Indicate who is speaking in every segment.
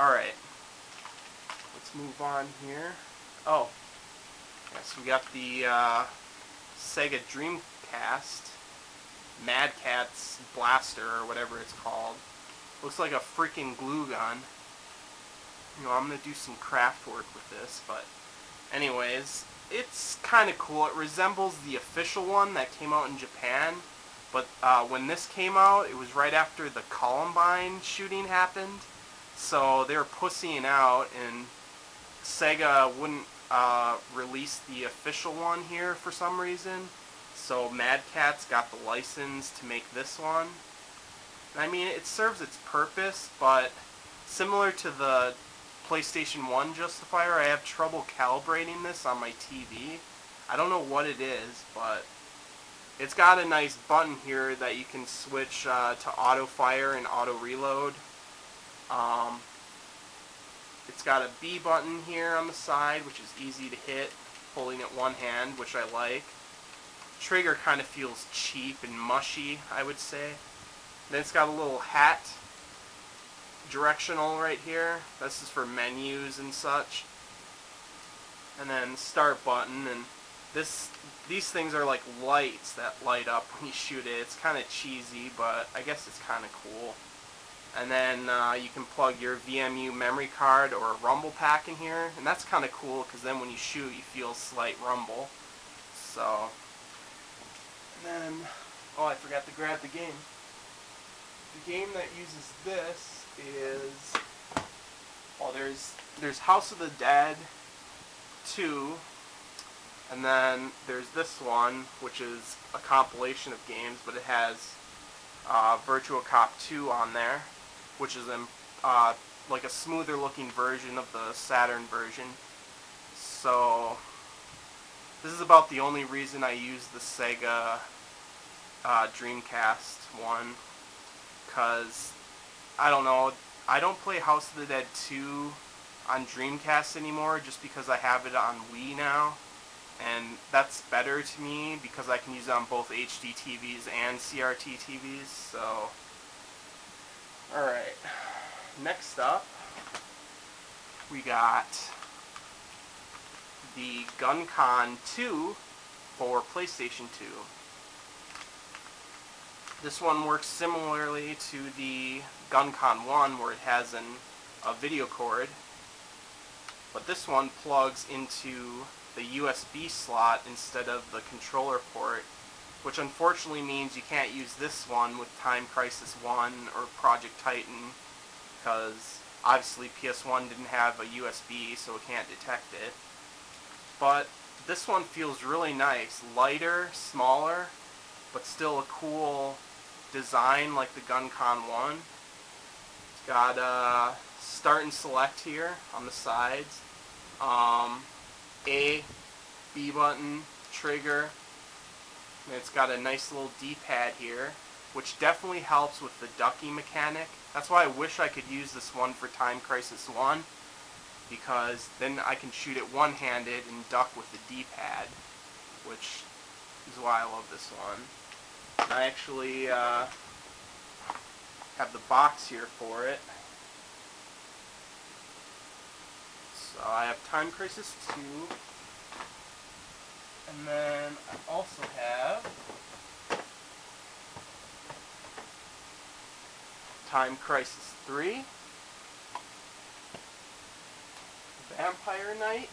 Speaker 1: Alright, let's move on here. Oh, yes, we got the Sega Dreamcast Mad Catz Blaster, or whatever it's called. Looks like a freaking glue gun. You know, I'm going to do some craft work with this, but anyways, it's kind of cool. It resembles the official one that came out in Japan, but when this came out, it was right after the Columbine shooting happened, so they were pussying out, and Sega wouldn't release the official one here for some reason, so Mad Catz got the license to make this one. And I mean, it serves its purpose, but similar to the PlayStation 1 Justifier, I have trouble calibrating this on my TV. I don't know what it is, but it's got a nice button here that you can switch to auto fire and auto reload. It's got a B button here on the side, which is easy to hit, holding it one hand, which I like. Trigger kind of feels cheap and mushy, I would say. Then it's got a little hat directional right here. This is for menus and such. And then start button, and these things are like lights that light up when you shoot it. It's kind of cheesy, but I guess it's kind of cool. And then you can plug your VMU memory card or a rumble pack in here, and that's kind of cool because then when you shoot you feel slight rumble. So, and then, oh, I forgot to grab the game. The game that uses this is, well, there's House of the Dead 2, and then there's this one, which is a compilation of games, but it has Virtua Cop 2 on there, which is like a smoother looking version of the Saturn version. So this is about the only reason I use the Sega Dreamcast one, because I don't know, I don't play House of the Dead 2 on Dreamcast anymore just because I have it on Wii now, and that's better to me because I can use it on both HD TVs and CRT TVs. So alright, next up we got the GunCon 2 for PlayStation 2. This one works similarly to the GunCon 1 where it has a video cord, but this one plugs into the USB slot instead of the controller port, which unfortunately means you can't use this one with Time Crisis 1 or Project Titan, because obviously PS1 didn't have a USB, so it can't detect it. But this one feels really nice, lighter, smaller, but still a cool design like the GunCon 1. It's got start and select here on the sides, A, B button, trigger, and it's got a nice little D-pad here, which definitely helps with the ducking mechanic. That's why I wish I could use this one for Time Crisis 1, because then I can shoot it one-handed and duck with the D-pad, which is why I love this one. I actually have the box here for it. So I have Time Crisis 2, and then I also have Time Crisis 3, Vampire Knight,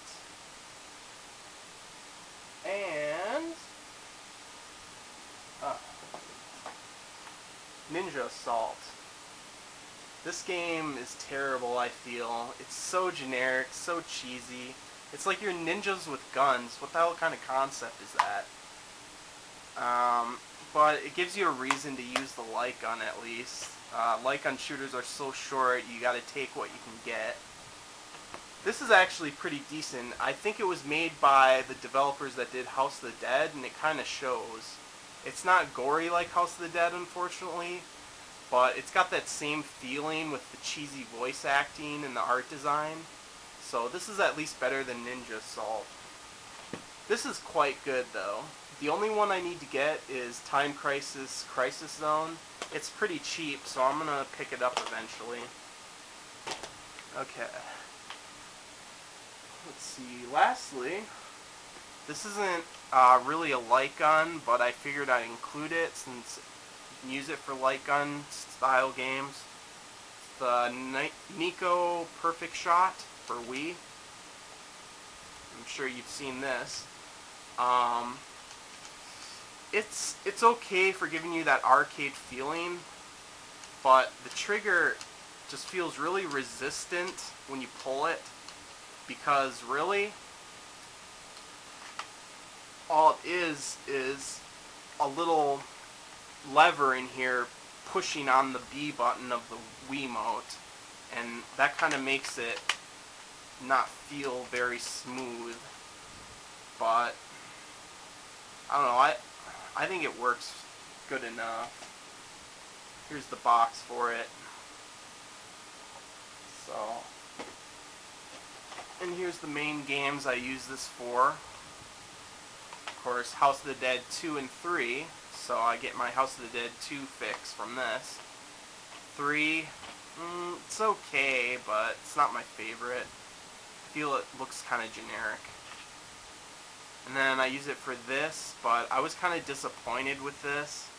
Speaker 1: and Ninja Assault. This game is terrible, I feel. It's so generic, so cheesy. It's like you're ninjas with guns. What the hell kind of concept is that? But it gives you a reason to use the light gun at least. Light gun shooters are so short, you gotta take what you can get. This is actually pretty decent. I think it was made by the developers that did House of the Dead, and it kind of shows. It's not gory like House of the Dead, unfortunately, but it's got that same feeling with the cheesy voice acting and the art design. So this is at least better than Ninja Assault. This is quite good though. The only one I need to get is Time Crisis Crisis Zone. It's pretty cheap, so I'm gonna pick it up eventually. Okay. Let's see. Lastly, this isn't really a light gun, but I figured I'd include it since you can use it for light gun style games. It's the Nico Perfect Shot for Wii. I'm sure you've seen this. It's okay for giving you that arcade feeling, but the trigger just feels really resistant when you pull it, because really all it is a little lever in here pushing on the B button of the Wiimote, and that kind of makes it not feel very smooth. But I don't know, I think it works good enough. Here's the box for it. So, and here's the main games I use this for. Of course, House of the Dead 2 and 3, so I get my House of the Dead 2 fix from this. 3, it's okay, but it's not my favorite. I feel it looks kind of generic. And then I use it for this, but I was kind of disappointed with this,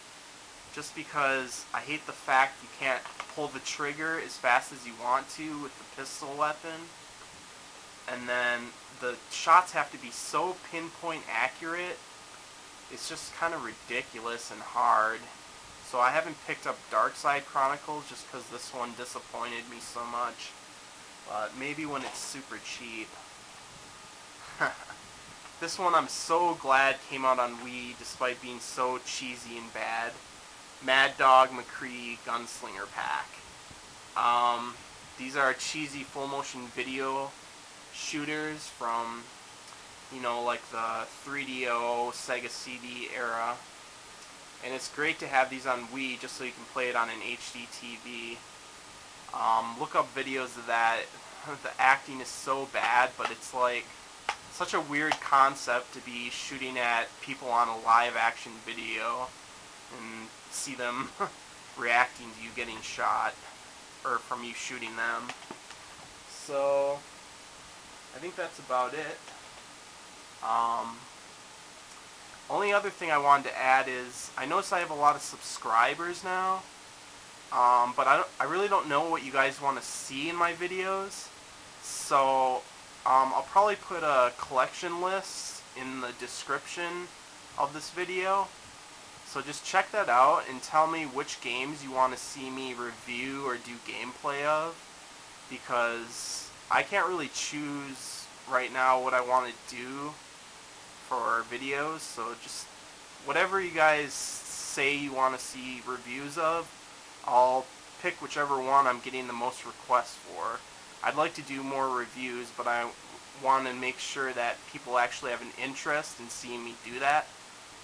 Speaker 1: just because I hate the fact you can't pull the trigger as fast as you want to with the pistol weapon. And then the shots have to be so pinpoint accurate, it's just kind of ridiculous and hard. So I haven't picked up Darkside Chronicles just because this one disappointed me so much. But maybe when it's super cheap. This one I'm so glad came out on Wii despite being so cheesy and bad. Mad Dog McCree Gunslinger Pack. These are cheesy full motion video shooters from, you know, like the 3DO, Sega CD era. And it's great to have these on Wii just so you can play it on an HD TV. Look up videos of that. The acting is so bad, but it's like such a weird concept to be shooting at people on a live action video and see them reacting to you getting shot, or from you shooting them. So I think that's about it. Only other thing I wanted to add is I noticed I have a lot of subscribers now, but I really don't know what you guys want to see in my videos. So I'll probably put a collection list in the description of this video. So just check that out and tell me which games you want to see me review or do gameplay of, because I can't really choose right now what I want to do for videos. So just whatever you guys say you want to see reviews of, I'll pick whichever one I'm getting the most requests for. I'd like to do more reviews, but I want to make sure that people actually have an interest in seeing me do that.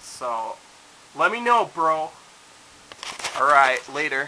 Speaker 1: So let me know, bro. Alright, later.